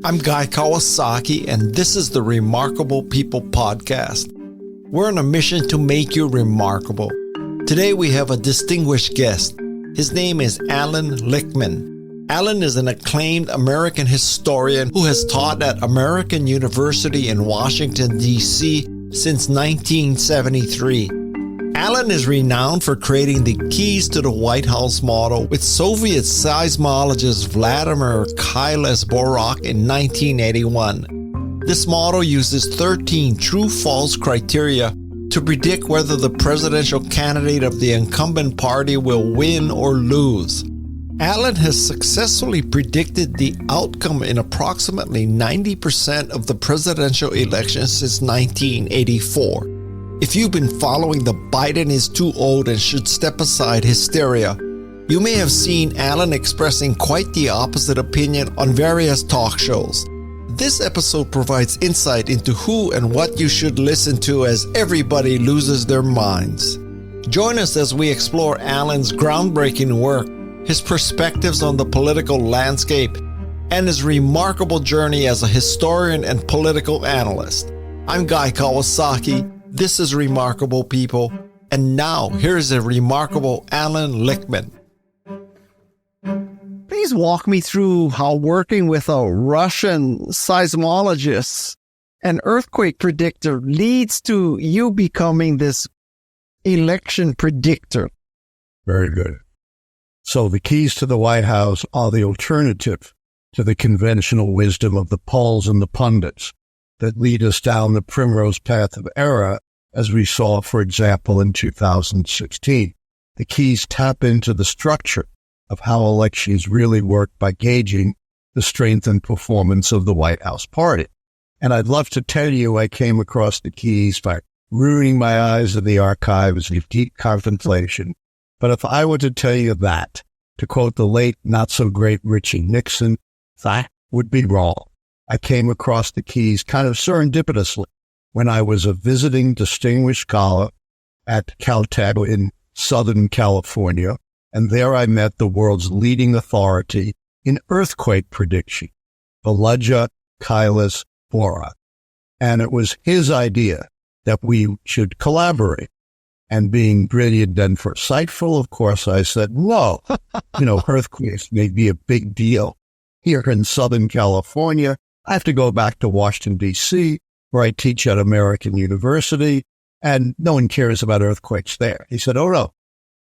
I'm Guy Kawasaki, and this is the Remarkable People Podcast. We're on a mission to make you remarkable. Today we have a distinguished guest. His name is Allan Lichtman. Allan is an acclaimed American historian who has taught at American University in Washington, D.C. since 1973. Allan is renowned for creating the keys to the White House model with Soviet seismologist Vladimir Borak in 1981. This model uses 13 true-false criteria to predict whether the presidential candidate of the incumbent party will win or lose. Allan has successfully predicted the outcome in approximately 90% of the presidential elections since 1984. If you've been following the Biden is too old and should step aside hysteria, you may have seen Allan expressing quite the opposite opinion on various talk shows. This episode provides insight into who and what you should listen to as everybody loses their minds. Join us as we explore Allan's groundbreaking work, his perspectives on the political landscape, and his remarkable journey as a historian and political analyst. I'm Guy Kawasaki. This is Remarkable People, and now here's a remarkable Allan Lichtman. Please walk me through how working with a Russian seismologist and earthquake predictor leads to you becoming this election predictor. Very good. So the keys to the White House are the alternative to the conventional wisdom of the polls and the pundits that lead us down the primrose path of error, as we saw, for example, in 2016. The keys tap into the structure of how elections really work by gauging the strength and performance of the White House party. And I'd love to tell you I came across the keys by ruining my eyes in the archives of deep contemplation. But if I were to tell you that, to quote the late not-so-great Richard Nixon, that would be wrong. I came across the keys kind of serendipitously when I was a visiting distinguished scholar at Caltech in Southern California, and there I met the world's leading authority in earthquake prediction, Guy Kawasaki. And it was his idea that we should collaborate. And being brilliant and foresightful, of course, I said, no, earthquakes may be a big deal here in Southern California. I have to go back to Washington, D.C., where I teach at American University, and no one cares about earthquakes there. He said, oh, no,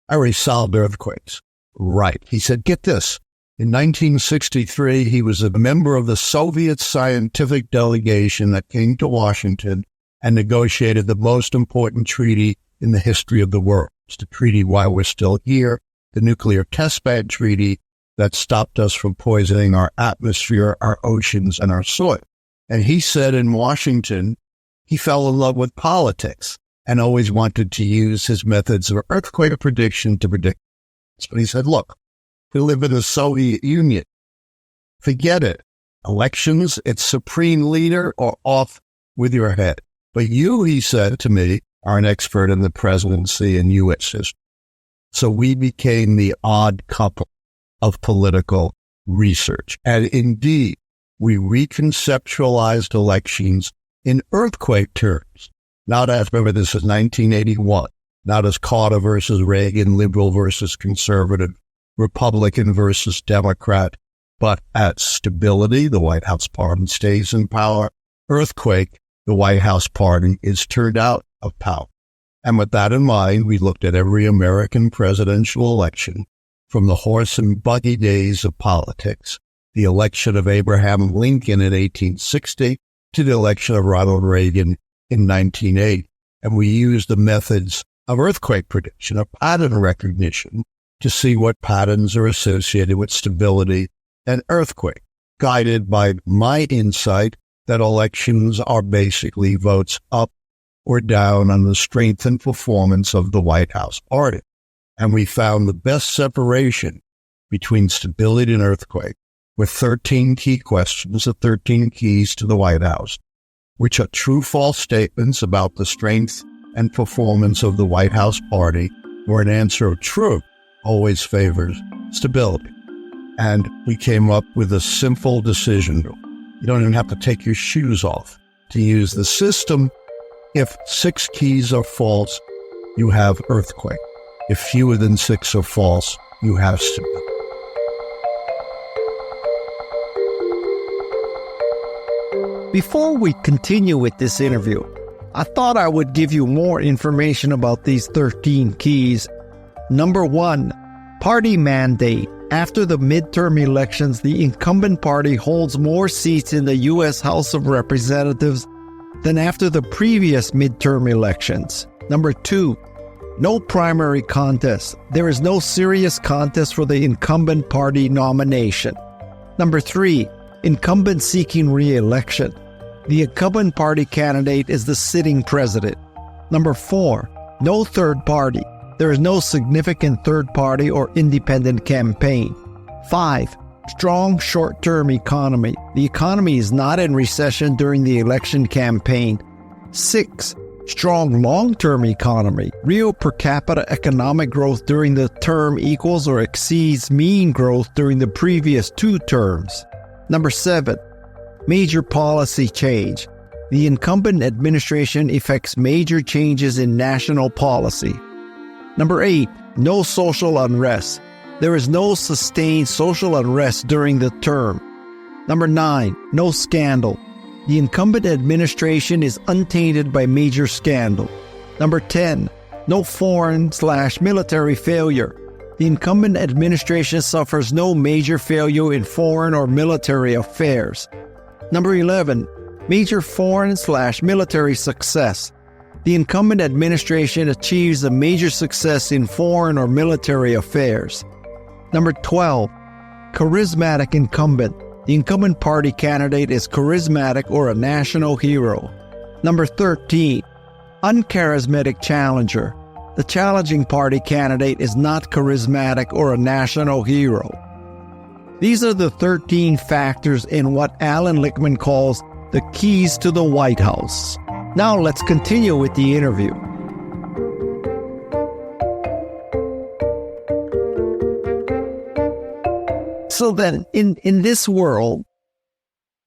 I already solved earthquakes. Right. He said, get this. In 1963, he was a member of the Soviet scientific delegation that came to Washington and negotiated the most important treaty in the history of the world. It's the treaty while we're still here, the nuclear testbed treaty that stopped us from poisoning our atmosphere, our oceans, and our soil. And he said in Washington, he fell in love with politics and always wanted to use his methods of earthquake prediction to predict. But he said, look, we live in the Soviet Union. Forget it. Elections, it's supreme leader or off with your head. But you, he said to me, are an expert in the presidency and U.S. history. So we became the odd couple of political research. And indeed, we reconceptualized elections in earthquake terms, not as, remember, this is 1981, not as Carter versus Reagan, liberal versus conservative, Republican versus Democrat, but as stability, the White House party stays in power, earthquake, the White House party is turned out of power. And with that in mind, we looked at every American presidential election from the horse and buggy days of politics, the election of Abraham Lincoln in 1860 to the election of Ronald Reagan in 1980. And we used the methods of earthquake prediction, of pattern recognition, to see what patterns are associated with stability and earthquake, guided by my insight that elections are basically votes up or down on the strength and performance of the White House party. And we found the best separation between stability and earthquake with 13 key questions, the 13 keys to the White House, which are true-false statements about the strength and performance of the White House party, where an answer of true always favors stability. And we came up with a simple decision rule. You don't even have to take your shoes off to use the system. If 6 keys are false, you have earthquake. If fewer than 6 are false, you have tsunami. Before we continue with this interview, I thought I would give you more information about these 13 keys. Number 1, party mandate. After the midterm elections, the incumbent party holds more seats in the U.S. House of Representatives than after the previous midterm elections. Number 2, no primary contest. There is no serious contest for the incumbent party nomination. Number 3, incumbent seeking re-election. The incumbent party candidate is the sitting president. Number 4, no third party. There is no significant third party or independent campaign. 5, strong short-term economy. The economy is not in recession during the election campaign. 6, strong long-term economy. Real per capita economic growth during the term equals or exceeds mean growth during the previous 2 terms. Number 7, major policy change. The incumbent administration effects major changes in national policy. Number 8, no social unrest. There is no sustained social unrest during the term. Number 9, no scandal. The incumbent administration is untainted by major scandal. Number 10, no foreign/military failure. The incumbent administration suffers no major failure in foreign or military affairs. Number 11, major foreign/military success. The incumbent administration achieves a major success in foreign or military affairs. Number 12, charismatic incumbent. The incumbent party candidate is charismatic or a national hero. Number 13, uncharismatic challenger. The challenging party candidate is not charismatic or a national hero. These are the 13 factors in what Allan Lichtman calls the keys to the White House. Now let's continue with the interview. So then, in this world,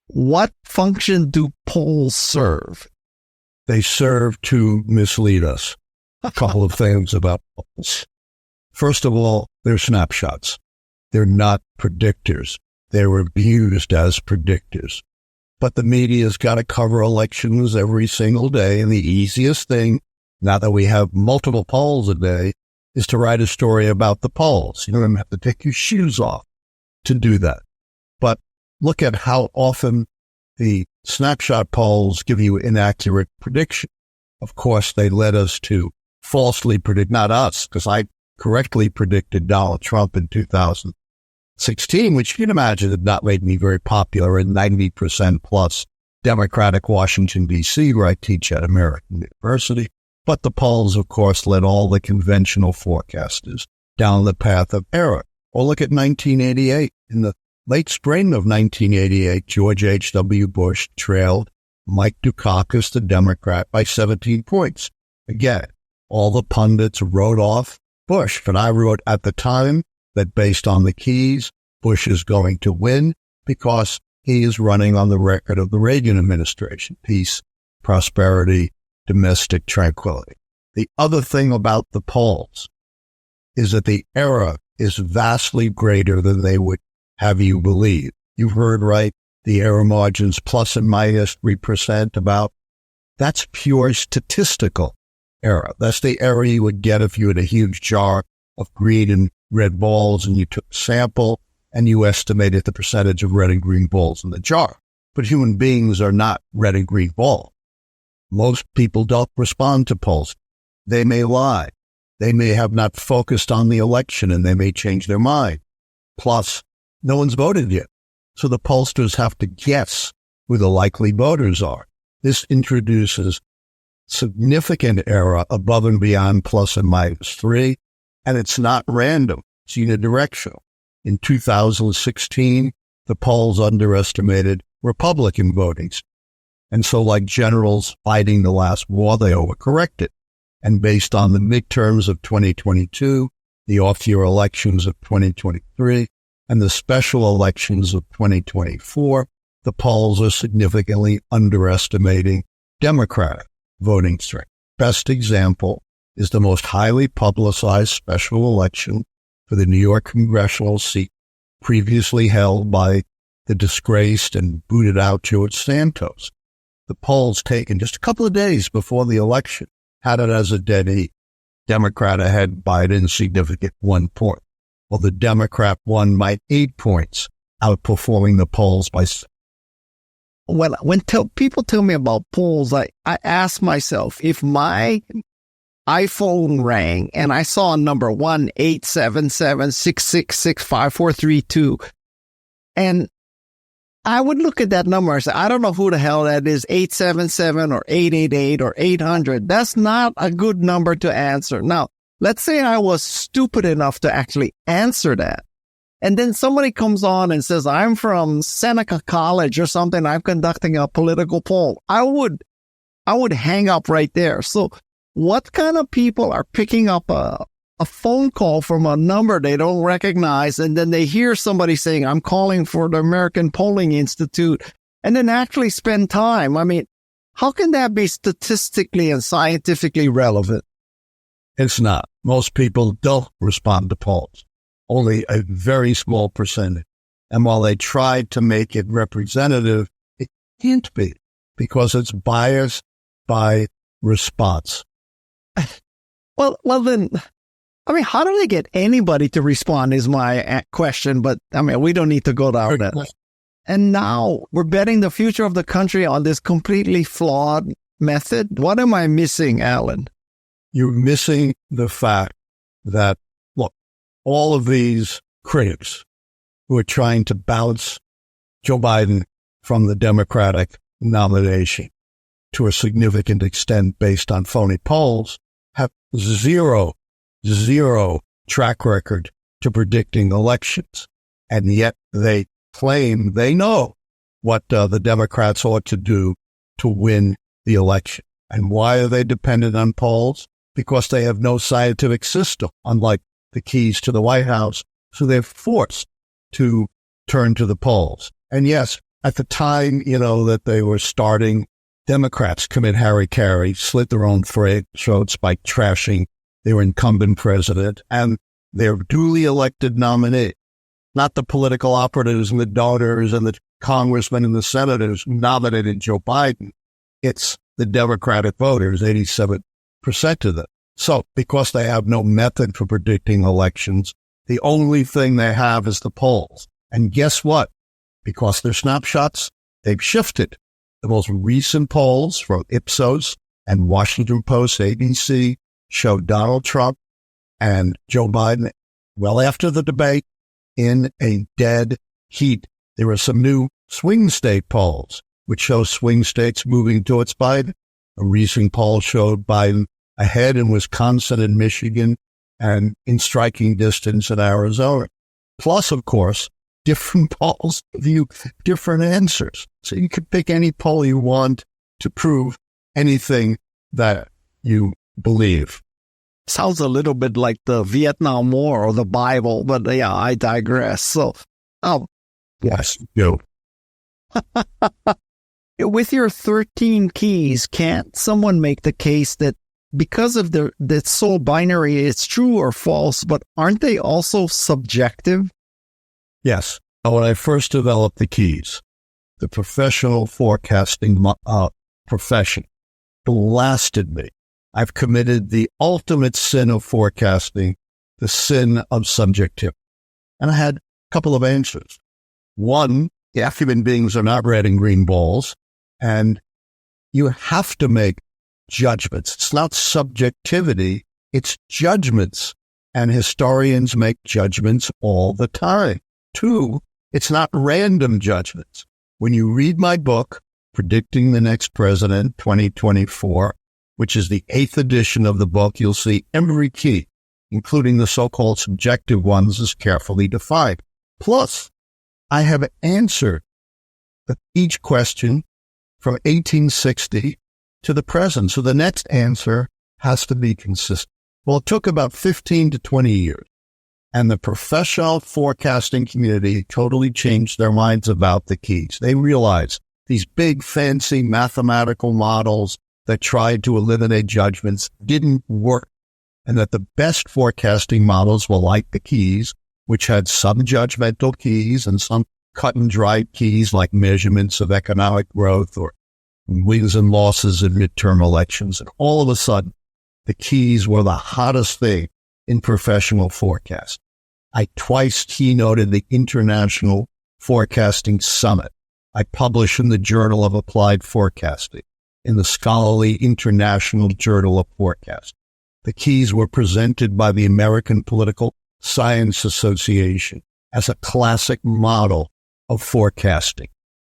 what function do polls serve? They serve to mislead us. A couple of things about polls. First of all, they're snapshots. They're not predictors. They're abused as predictors. But the media's got to cover elections every single day, and the easiest thing, now that we have multiple polls a day, is to write a story about the polls. You don't even have to take your shoes off to do that. But look at how often the snapshot polls give you inaccurate prediction. Of course, they led us to falsely predict, not us, because I correctly predicted Donald Trump in 2016, which you can imagine had not made me very popular in 90% plus Democratic Washington, D.C., where I teach at American University. But the polls, of course, led all the conventional forecasters down the path of error. Or look at 1988. In the late spring of 1988, George H.W. Bush trailed Mike Dukakis, the Democrat, by 17 points. Again, all the pundits wrote off Bush, but I wrote at the time that based on the keys, Bush is going to win because he is running on the record of the Reagan administration: peace, prosperity, domestic tranquility. The other thing about the polls is that the error is vastly greater than they would have you believe. You've heard right, the error margins plus and minus 3% about. That's pure statistical error. That's the error you would get if you had a huge jar of green and red balls and you took a sample and you estimated the percentage of red and green balls in the jar. But human beings are not red and green balls. Most people don't respond to polls. They may lie. They may have not focused on the election and they may change their mind. Plus, no one's voted yet. So the pollsters have to guess who the likely voters are. This introduces significant error above and beyond plus and minus 3. And it's not random. It's unidirectional. In 2016, the polls underestimated Republican voting. And so like generals fighting the last war, they overcorrected. And based on the midterms of 2022, the off-year elections of 2023, and the special elections of 2024, the polls are significantly underestimating Democratic voting strength. Best example is the most highly publicized special election for the New York congressional seat previously held by the disgraced and booted out George Santos. The polls taken just a couple of days before the election had it as a dead heat. Democrat ahead, Biden significant 1 point. Well, the Democrat won by 8 points, outperforming the polls by. When people tell me about polls, I ask myself, if my iPhone rang and I saw a number 1-877-666-5432, and I would look at that number and say, I don't know who the hell that is, 877 or 888 or 800. That's not a good number to answer. Now, let's say I was stupid enough to actually answer that. And then somebody comes on and says, I'm from Seneca College or something. I'm conducting a political poll. I would hang up right there. So what kind of people are picking up a phone call from a number they don't recognize, and then they hear somebody saying, I'm calling for the American Polling Institute, and then actually spend time? I mean, how can that be statistically and scientifically relevant? It's not. Most people don't respond to polls. Only a very small percentage. And while they tried to make it representative, it can't be, because it's biased by response. Well, then, I mean, how do they get anybody to respond is my question, but I mean, we don't need to go down that. And now we're betting the future of the country on this completely flawed method. What am I missing, Allan? You're missing the fact that, look, all of these critics who are trying to bounce Joe Biden from the Democratic nomination to a significant extent based on phony polls have zero track record to predicting elections. And yet they claim they know what the Democrats ought to do to win the election. And why are they dependent on polls? Because they have no scientific system, unlike the keys to the White House. So they're forced to turn to the polls. And yes, at the time, that they were starting, Democrats commit hara-kiri, slit their own throats by trashing their incumbent president and their duly elected nominee, not the political operatives and the donors and the congressmen and the senators who nominated Joe Biden. It's the Democratic voters, 87% of them. So because they have no method for predicting elections, the only thing they have is the polls. And guess what? Because they're snapshots, they've shifted. The most recent polls from Ipsos and Washington Post, ABC, showed Donald Trump and Joe Biden well after the debate in a dead heat. There were some new swing state polls, which show swing states moving towards Biden. A recent poll showed Biden ahead in Wisconsin and Michigan and in striking distance in Arizona. Plus, of course, different polls give you different answers. So you can pick any poll you want to prove anything that you believe. Sounds a little bit like the Vietnam War or the Bible, but yeah, I digress. So, yes, you. With your 13 keys, can't someone make the case that because of that's so binary, it's true or false, but aren't they also subjective? Yes. When I first developed the keys, the professional forecasting profession blasted me. I've committed the ultimate sin of forecasting, the sin of subjectivity. And I had a couple of answers. One, human beings are not red and green balls, and you have to make judgments. It's not subjectivity, it's judgments. And historians make judgments all the time. Two, it's not random judgments. When you read my book, Predicting the Next President, 2024, which is the 8th edition of the book, you'll see every key, including the so-called subjective ones, is carefully defined. Plus, I have answered each question from 1860 to the present. So the next answer has to be consistent. Well, it took about 15 to 20 years And the professional forecasting community totally changed their minds about the keys. They realized these big, fancy mathematical models that tried to eliminate judgments didn't work, and that the best forecasting models were like the keys, which had some judgmental keys and some cut and dried keys like measurements of economic growth or wins and losses in midterm elections. And all of a sudden, the keys were the hottest thing in professional forecast. I twice keynoted the International Forecasting Summit. I published in the Journal of Applied Forecasting, in the scholarly International Journal of Forecast. The keys were presented by the American Political Science Association as a classic model of forecasting.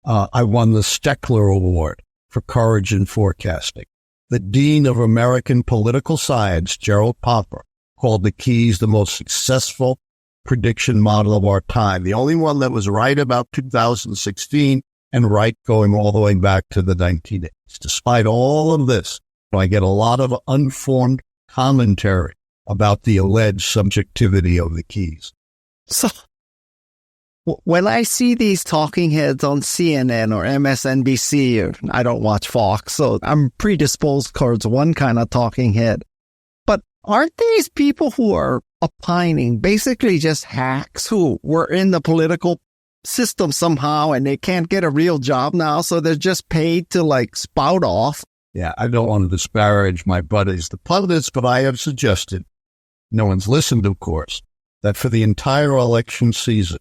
I won the Steckler Award for courage in forecasting. The Dean of American Political Science, Gerald Popper, called the keys the most successful prediction model of our time, the only one that was right about 2016 and right going all the way back to the 1980s. Despite all of this, I get a lot of unformed commentary about the alleged subjectivity of the keys. So when I see these talking heads on CNN or MSNBC, or I don't watch Fox, so I'm predisposed towards one kind of talking head. But aren't these people who are opining basically just hacks who were in the political system somehow and they can't get a real job now, so they're just paid to like spout off? Yeah, I don't want to disparage my buddies, the pundits, but I have suggested, no one's listened, of course, that for the entire election season,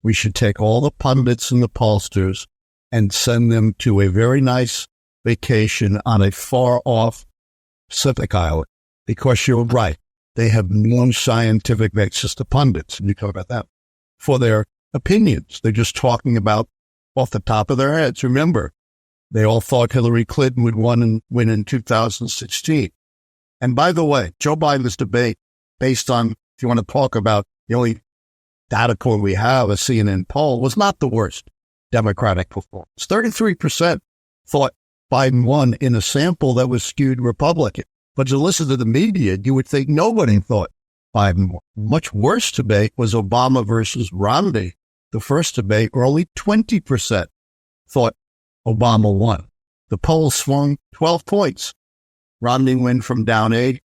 we should take all the pundits and the pollsters and send them to a very nice vacation on a far-off Pacific island. Because you're right, they have no scientific basis, the pundits, and you talk about that, for their opinions. They're just talking about off the top of their heads. Remember, they all thought Hillary Clinton would win in 2016. And by the way, Joe Biden's debate, based on, if you want to talk about the only data point we have, a CNN poll, was not the worst Democratic performance. 33% thought Biden won in a sample that was skewed Republican. But to listen to the media, you would think nobody thought Biden won. Much worse debate was Obama versus Romney. The first debate, where only 20% thought Obama won. The poll swung 12 points. Romney went from down 8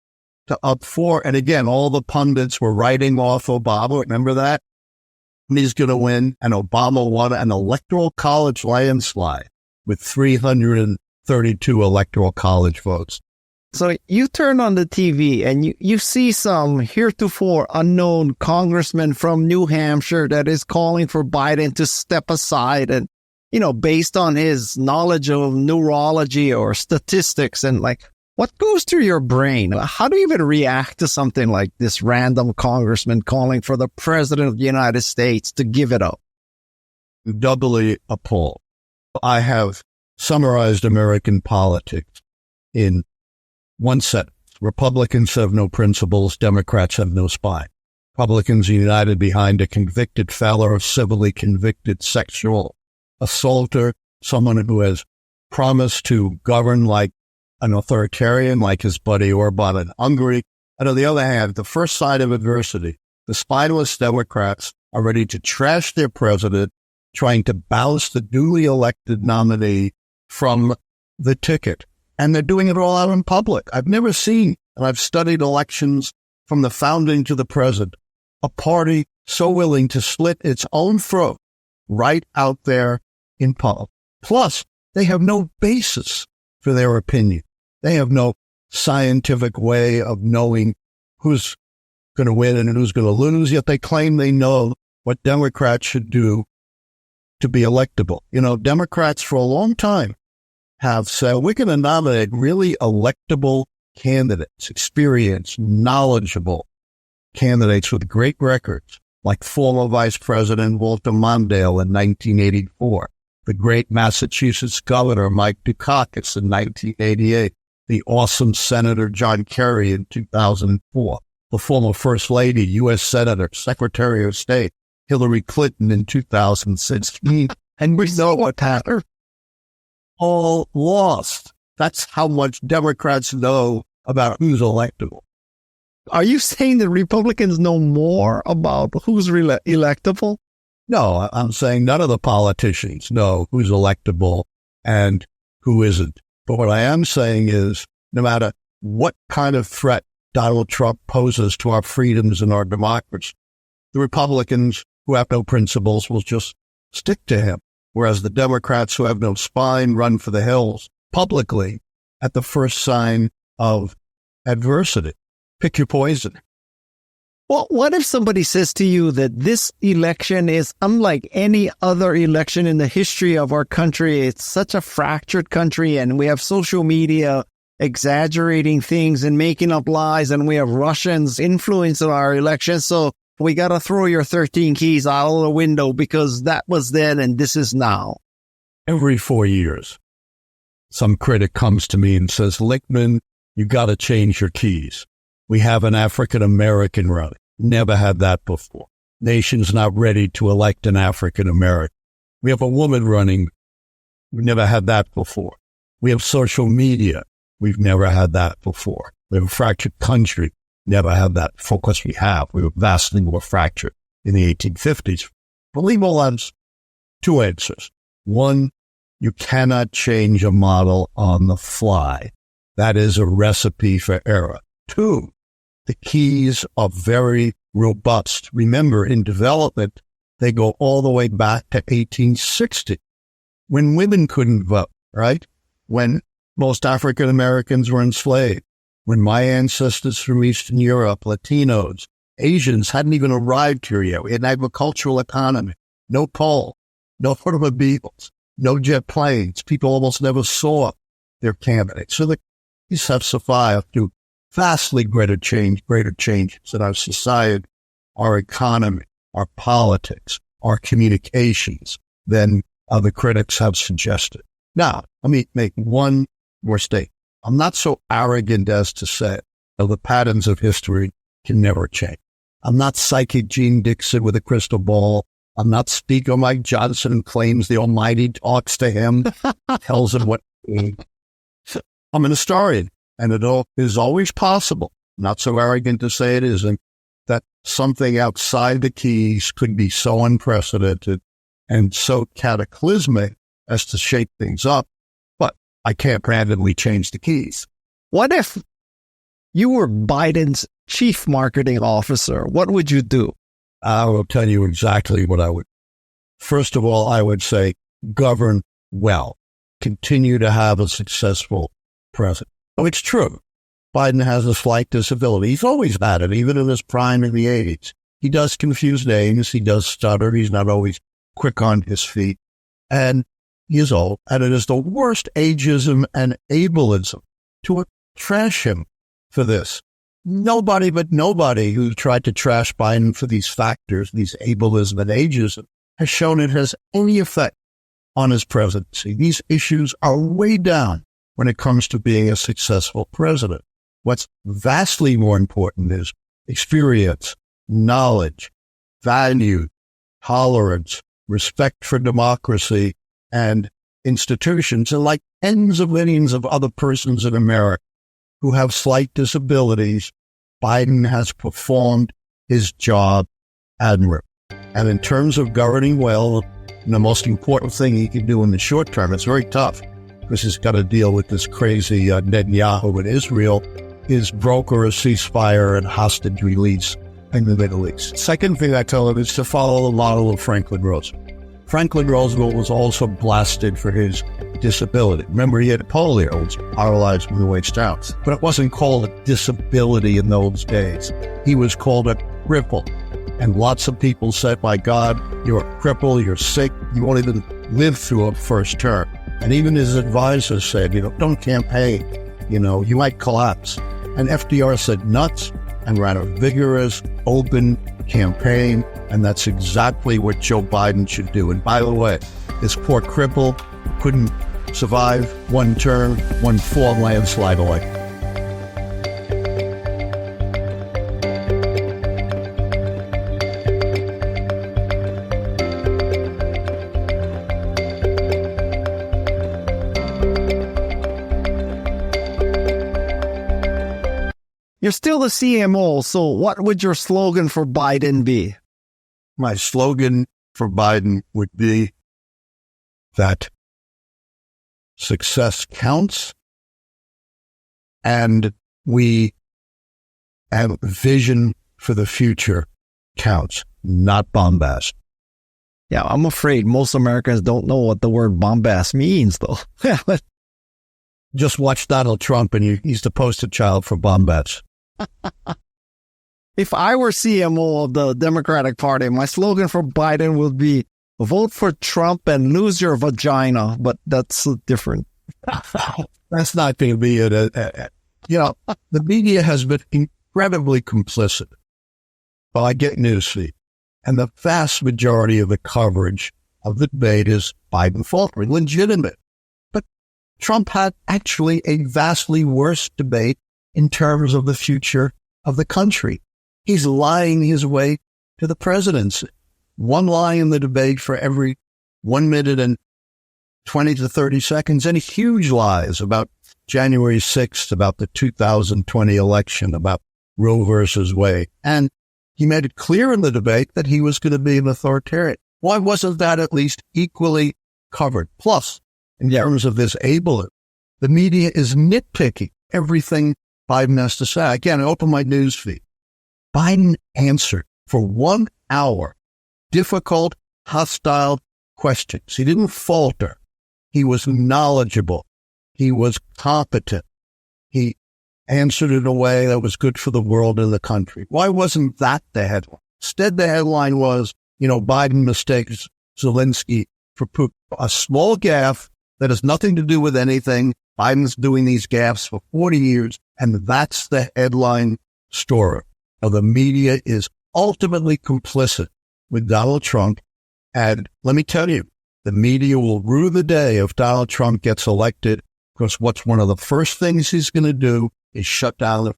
to up 4. And again, all the pundits were writing off Obama. Remember that? And he's going to win. And Obama won an electoral college landslide with 332 electoral college votes. So you turn on the TV and you see some heretofore unknown congressman from New Hampshire that is calling for Biden to step aside and, you know, based on his knowledge of neurology or statistics, and like, what goes through your brain? How do you even react to something like this random congressman calling for the president of the United States to give it up? Doubly appalled. I have summarized American politics in one sentence. Republicans have no principles. Democrats have no spine. Republicans are united behind a convicted felon or civilly convicted sexual assaulter, someone who has promised to govern like an authoritarian, like his buddy Orban in Hungary. And on the other hand, the first side of adversity, the spineless Democrats are ready to trash their president, trying to bounce the duly elected nominee from the ticket. And they're doing it all out in public. I've never seen, and I've studied elections from the founding to the present, a party so willing to slit its own throat right out there in public. Plus, they have no basis for their opinion. They have no scientific way of knowing who's going to win and who's going to lose, yet they claim they know what Democrats should do to be electable. You know, Democrats for a long time have said, we're going to nominate really electable candidates, experienced, knowledgeable candidates with great records, like former Vice President Walter Mondale in 1984, the great Massachusetts Governor Mike Dukakis in 1988, the awesome Senator John Kerry in 2004, the former First Lady, U.S. Senator, Secretary of State, Hillary Clinton in 2016. And we know what happened. All lost. That's how much Democrats know about who's electable. Are you saying the Republicans know more about who's electable? No, I'm saying none of the politicians know who's electable and who isn't. But what I am saying is, no matter what kind of threat Donald Trump poses to our freedoms and our democracy, the Republicans who have no principles will just stick to him, whereas the Democrats who have no spine run for the hills publicly at the first sign of adversity. Pick your poison. Well, what if somebody says to you that this election is unlike any other election in the history of our country? It's such a fractured country, and we have social media exaggerating things and making up lies, and we have Russians influencing our election. So we got to throw your 13 keys out of the window because that was then and this is now. Every 4 years, some critic comes to me and says, Lichtman, you got to change your keys. We have an African-American running. Never had that before. Nation's not ready to elect an African-American. We have a woman running. We've never had that before. We have social media. We've never had that before. We have a fractured country. Never had that before. Of course, we were vastly more fractured in the 1850s. Believe all that's two answers. One, you cannot change a model on the fly. That is a recipe for error. Two, the keys are very robust. Remember, in development, they go all the way back to 1860, when women couldn't vote, right? When most African Americans were enslaved, when my ancestors from Eastern Europe, Latinos, Asians hadn't even arrived here yet. We had an agricultural economy, no coal, no automobiles, no jet planes. People almost never saw their candidates. So the keys have survived through vastly greater changes in our society, our economy, our politics, our communications than other critics have suggested. Now, let me make one more statement. I'm not so arrogant as to say that the patterns of history can never change. I'm not psychic Gene Dixon with a crystal ball. I'm not Speaker Mike Johnson and claims the Almighty talks to him, tells him what. I'm an historian. And it is always possible, not so arrogant to say it isn't, that something outside the keys could be so unprecedented and so cataclysmic as to shake things up. But I can't randomly change the keys. What if you were Biden's chief marketing officer? What would you do? I will tell you exactly what I would. First of all, I would say govern well. Continue to have a successful president. Oh, it's true. Biden has a slight disability. He's always had it, even in his prime in the 80s. He does confuse names. He does stutter. He's not always quick on his feet. And he is old. And it is the worst ageism and ableism to trash him for this. Nobody who tried to trash Biden for these factors, these ableism and ageism, has shown it has any effect on his presidency. These issues are way down when it comes to being a successful president. What's vastly more important is experience, knowledge, value, tolerance, respect for democracy and institutions, and like tens of millions of other persons in America who have slight disabilities, Biden has performed his job admirably. And in terms of governing well, the most important thing he can do in the short term, it's very tough, because he's got to deal with this crazy Netanyahu in Israel, is broker a ceasefire and hostage release in the Middle East. Second thing I tell him is to follow the model of Franklin Roosevelt. Franklin Roosevelt was also blasted for his disability. Remember, he had polio, which paralyzed from the waist down. But it wasn't called a disability in those days. He was called a cripple. And lots of people said, my God, you're a cripple, you're sick, you won't even live through a first term. And even his advisors said, don't campaign, you might collapse. And FDR said nuts and ran a vigorous, open campaign. And that's exactly what Joe Biden should do. And by the way, this poor cripple couldn't survive one term, one full landslide away. You're still the CMO, so what would your slogan for Biden be? My slogan for Biden would be that success counts and we have vision for the future counts, not bombast. Yeah, I'm afraid most Americans don't know what the word bombast means, though. Just watch Donald Trump and he's the poster child for bombast. If I were CMO of the Democratic Party, my slogan for Biden would be vote for Trump and lose your vagina, but that's different. That's not going to be it. The media has been incredibly complicit. Well, I get newsfeed. And the vast majority of the coverage of the debate is Biden faltering, legitimate. But Trump had actually a vastly worse debate in terms of the future of the country. He's lying his way to the presidency. One lie in the debate for every 1 minute and 20 to 30 seconds, and huge lies about January 6th, about the 2020 election, about Roe versus Wade. And he made it clear in the debate that he was going to be an authoritarian. Why wasn't that at least equally covered? Plus, in terms of this ableism, the media is nitpicking everything Biden has to say. Again, I open my news feed. Biden answered for 1 hour difficult, hostile questions. He didn't falter. He was knowledgeable. He was competent. He answered in a way that was good for the world and the country. Why wasn't that the headline? Instead, the headline was, Biden mistakes Zelensky for Putin. A small gaffe that has nothing to do with anything. Biden's doing these gaffes for 40 years, and that's the headline story. Now, the media is ultimately complicit with Donald Trump, and let me tell you, the media will rue the day if Donald Trump gets elected, because what's one of the first things he's going to do is shut down the...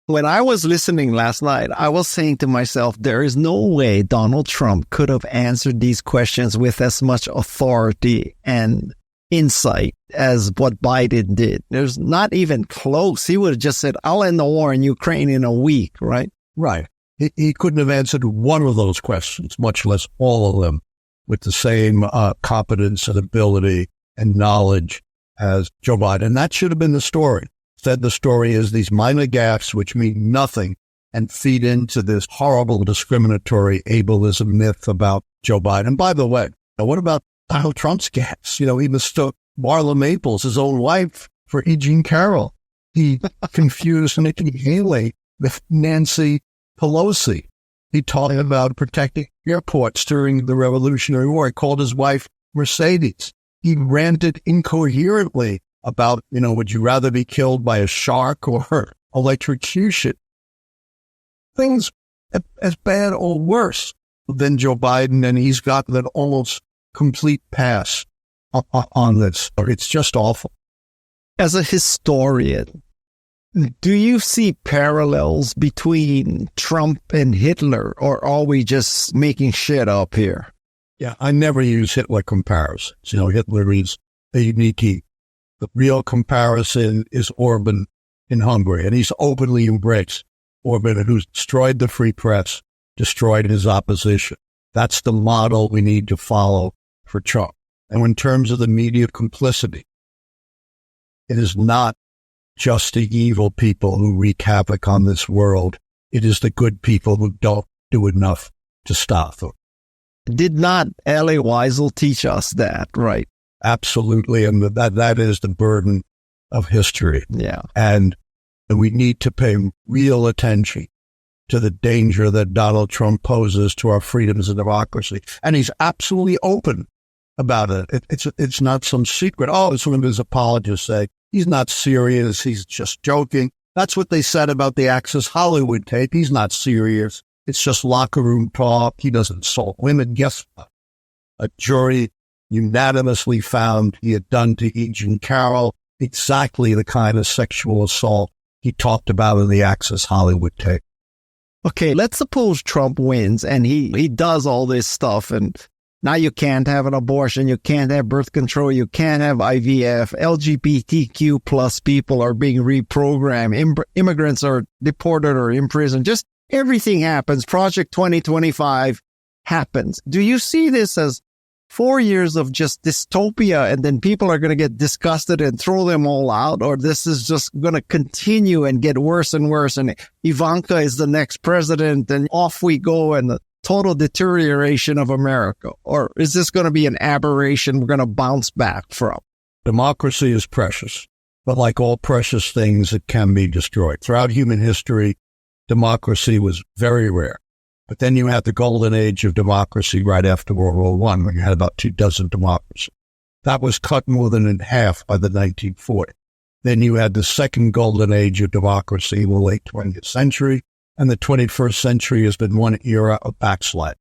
When I was listening last night, I was saying to myself, there is no way Donald Trump could have answered these questions with as much authority and insight as what Biden did. There's not even close. He would have just said, I'll end the war in Ukraine in a week, right? Right. He couldn't have answered one of those questions, much less all of them, with the same competence and ability and knowledge as Joe Biden. That should have been the story. Instead, the story is these minor gaffes which mean nothing and feed into this horrible discriminatory ableism myth about Joe Biden. By the way, what about Donald Trump's gaffes? He mistook Marla Maples, his own wife, for E. Jean Carroll. He confused Nikki Haley with Nancy Pelosi. He talked about protecting airports during the Revolutionary War. He called his wife Mercedes. He ranted incoherently about, would you rather be killed by a shark or electrocution? Things as bad or worse than Joe Biden, and he's got an almost complete pass on this. It's just awful. As a historian, do you see parallels between Trump and Hitler, or are we just making shit up here? Yeah, I never use Hitler comparisons. Hitler is a unique. The real comparison is Orban in Hungary, and he's openly embraced Orban, who's destroyed the free press, destroyed his opposition. That's the model we need to follow for Trump. And in terms of the media complicity, it is not just the evil people who wreak havoc on this world. It is the good people who don't do enough to stop them. Did not Elie Wiesel teach us that, right? Absolutely, and that is the burden of history. Yeah. And we need to pay real attention to the danger that Donald Trump poses to our freedoms and democracy. And he's absolutely open about it. It's not some secret. As one of his apologists say, he's not serious, he's just joking. That's what they said about the Access Hollywood tape. He's not serious. It's just locker room talk. He doesn't assault women. Guess what? A jury unanimously found he had done to E. Jean Carroll exactly the kind of sexual assault he talked about in the Access Hollywood tape. Okay, let's suppose Trump wins and he does all this stuff and Now you can't have an abortion, you can't have birth control, you can't have IVF, LGBTQ plus people are being reprogrammed, immigrants are deported or imprisoned, just everything happens. Project 2025 happens. Do you see this as 4 years of just dystopia and then people are going to get disgusted and throw them all out? Or this is just going to continue and get worse and worse and Ivanka is the next president and off we go and the total deterioration of America? Or is this going to be an aberration we're going to bounce back from? Democracy is precious, but like all precious things, it can be destroyed. Throughout human history, democracy was very rare. But then you had the golden age of democracy right after World War I, when you had about 24 democracies. That was cut more than in half by the 1940s. Then you had the second golden age of democracy in the late 20th century, and the 21st century has been one era of backslide.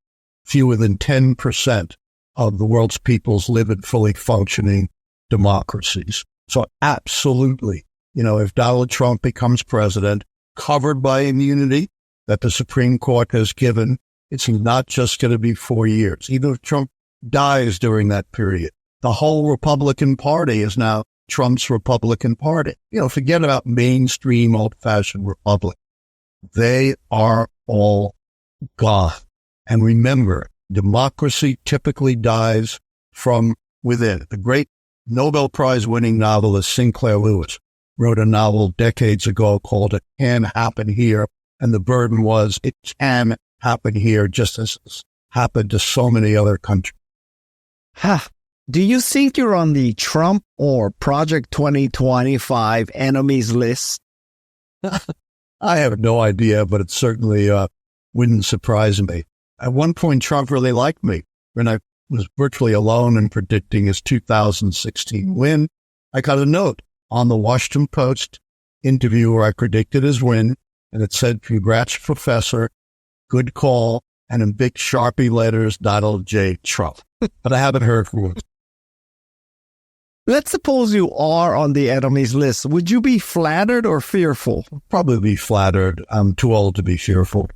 Fewer than 10% of the world's peoples live in fully functioning democracies. So absolutely, if Donald Trump becomes president, covered by immunity that the Supreme Court has given, it's not just going to be 4 years. Even if Trump dies during that period, the whole Republican Party is now Trump's Republican Party. Forget about mainstream old-fashioned Republicans. They are all gone. And remember, democracy typically dies from within. The great Nobel Prize-winning novelist Sinclair Lewis wrote a novel decades ago called It Can Happen Here. And the burden was, it can happen here just as it's happened to so many other countries. Do you think you're on the Trump or Project 2025 enemies list? I have no idea, but it certainly wouldn't surprise me. At one point, Trump really liked me. When I was virtually alone in predicting his 2016 win, I got a note on the Washington Post interview where I predicted his win. And it said, "Congrats, Professor. Good call." And in big Sharpie letters, Donald J. Trump. But I haven't heard from him. Let's suppose you are on the enemies list. Would you be flattered or fearful? Probably be flattered. I'm too old to be fearful.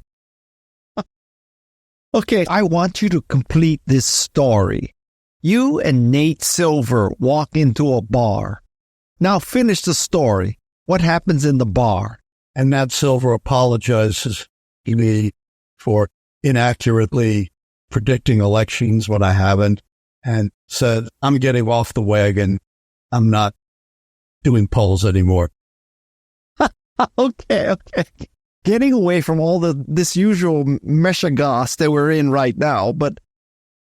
Okay, I want you to complete this story. You and Nate Silver walk into a bar. Now finish the story. What happens in the bar? And Nat Silver apologizes to me for inaccurately predicting elections when I haven't, and said, "I'm getting off the wagon. I'm not doing polls anymore." Okay. Getting away from all this usual meshagas that we're in right now. But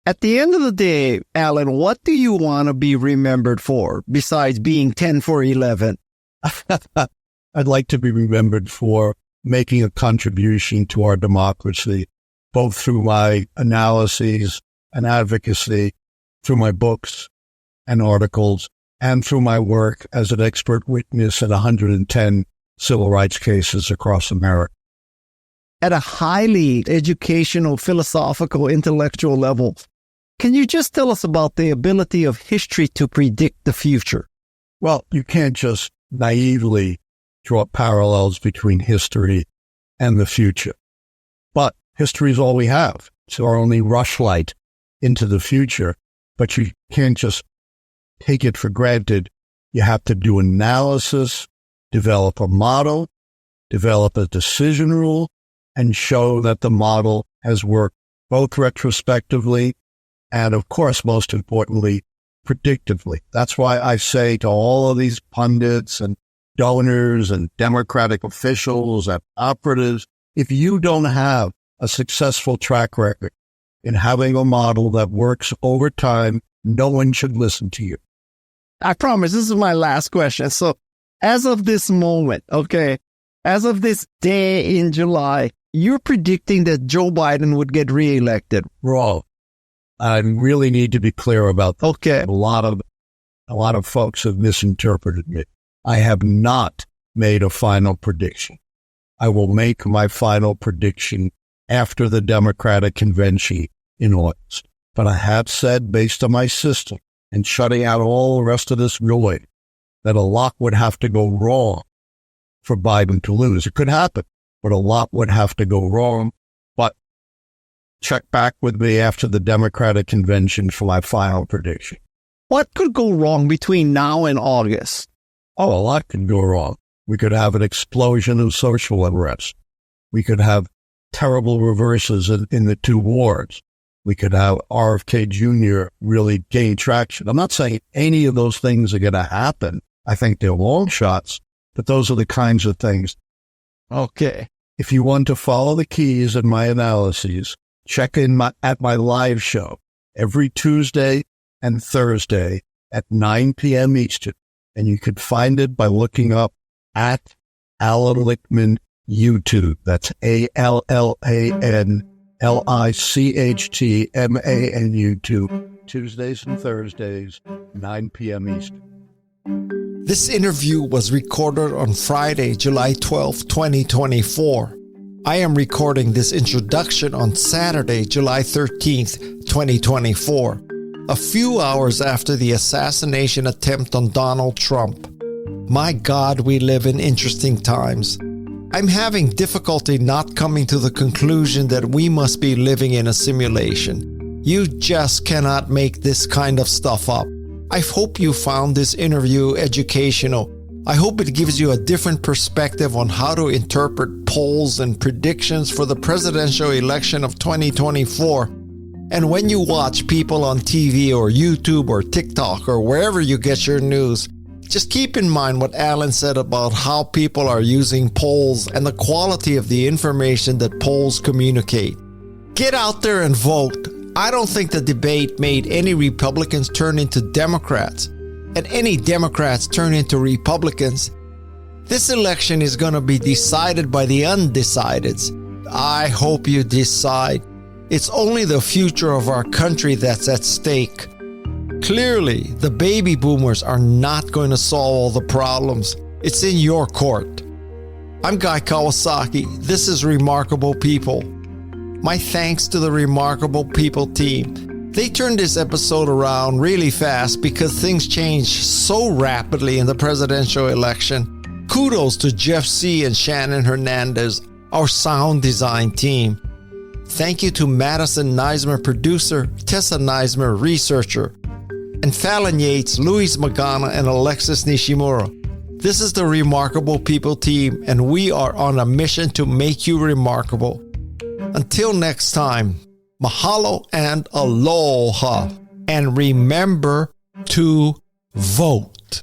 at the end of the day, Allan, what do you want to be remembered for besides being 10 for 11? I'd like to be remembered for making a contribution to our democracy, both through my analyses and advocacy, through my books and articles, and through my work as an expert witness in 110 civil rights cases across America. At a highly educational, philosophical, intellectual level, can you just tell us about the ability of history to predict the future? Well, you can't just naively draw parallels between history and the future. But history is all we have. It's our only rushlight into the future. But you can't just take it for granted. You have to do analysis, develop a model, develop a decision rule, and show that the model has worked both retrospectively and, of course, most importantly, predictively. That's why I say to all of these pundits and donors and Democratic officials and operatives, if you don't have a successful track record in having a model that works over time, no one should listen to you. I promise this is my last question. So as of this moment, as of this day in July, you're predicting that Joe Biden would get reelected. Wrong. I really need to be clear about that. Okay. A lot of folks have misinterpreted me. I have not made a final prediction. I will make my final prediction after the Democratic convention in August. But I have said, based on my system and shutting out all the rest of this noise, that a lot would have to go wrong for Biden to lose. It could happen, but a lot would have to go wrong. But Check back with me after the Democratic convention for my final prediction. What could go wrong between now and August? Oh, a lot could go wrong. We could have an explosion of social unrest. We could have terrible reverses in the two wars. We could have RFK Jr. really gain traction. I'm not saying any of those things are going to happen. I think they're long shots, but those are the kinds of things. Okay. If you want to follow the keys in my analyses, check in at my live show every Tuesday and Thursday at 9 p.m. Eastern. And you could find it by looking up at Allan Lichtman YouTube. That's ALLANLICHTMAN YouTube. Tuesdays and Thursdays, 9 p.m. Eastern. This interview was recorded on Friday, July 12, 2024. I am recording this introduction on Saturday, July 13th, 2024, a few hours after the assassination attempt on Donald Trump. My God, we live in interesting times. I'm having difficulty not coming to the conclusion that we must be living in a simulation. You just cannot make this kind of stuff up. I hope you found this interview educational. I hope it gives you a different perspective on how to interpret polls and predictions for the presidential election of 2024. And when you watch people on TV or YouTube or TikTok or wherever you get your news, just keep in mind what Allan said about how people are using polls and the quality of the information that polls communicate. Get out there and vote. I don't think the debate made any Republicans turn into Democrats, and any Democrats turn into Republicans. This election is going to be decided by the undecideds. I hope you decide. It's only the future of our country that's at stake. Clearly, the baby boomers are not going to solve all the problems. It's in your court. I'm Guy Kawasaki. This is Remarkable People. My thanks to the Remarkable People team. They turned this episode around really fast because things changed so rapidly in the presidential election. Kudos to Jeff C. and Shannon Hernandez, our sound design team. Thank you to Madison Neismer, producer, Tessa Neismer, researcher, and Fallon Yates, Luis Magana, and Alexis Nishimura. This is the Remarkable People team, and we are on a mission to make you remarkable. Until next time, mahalo and aloha. And remember to vote.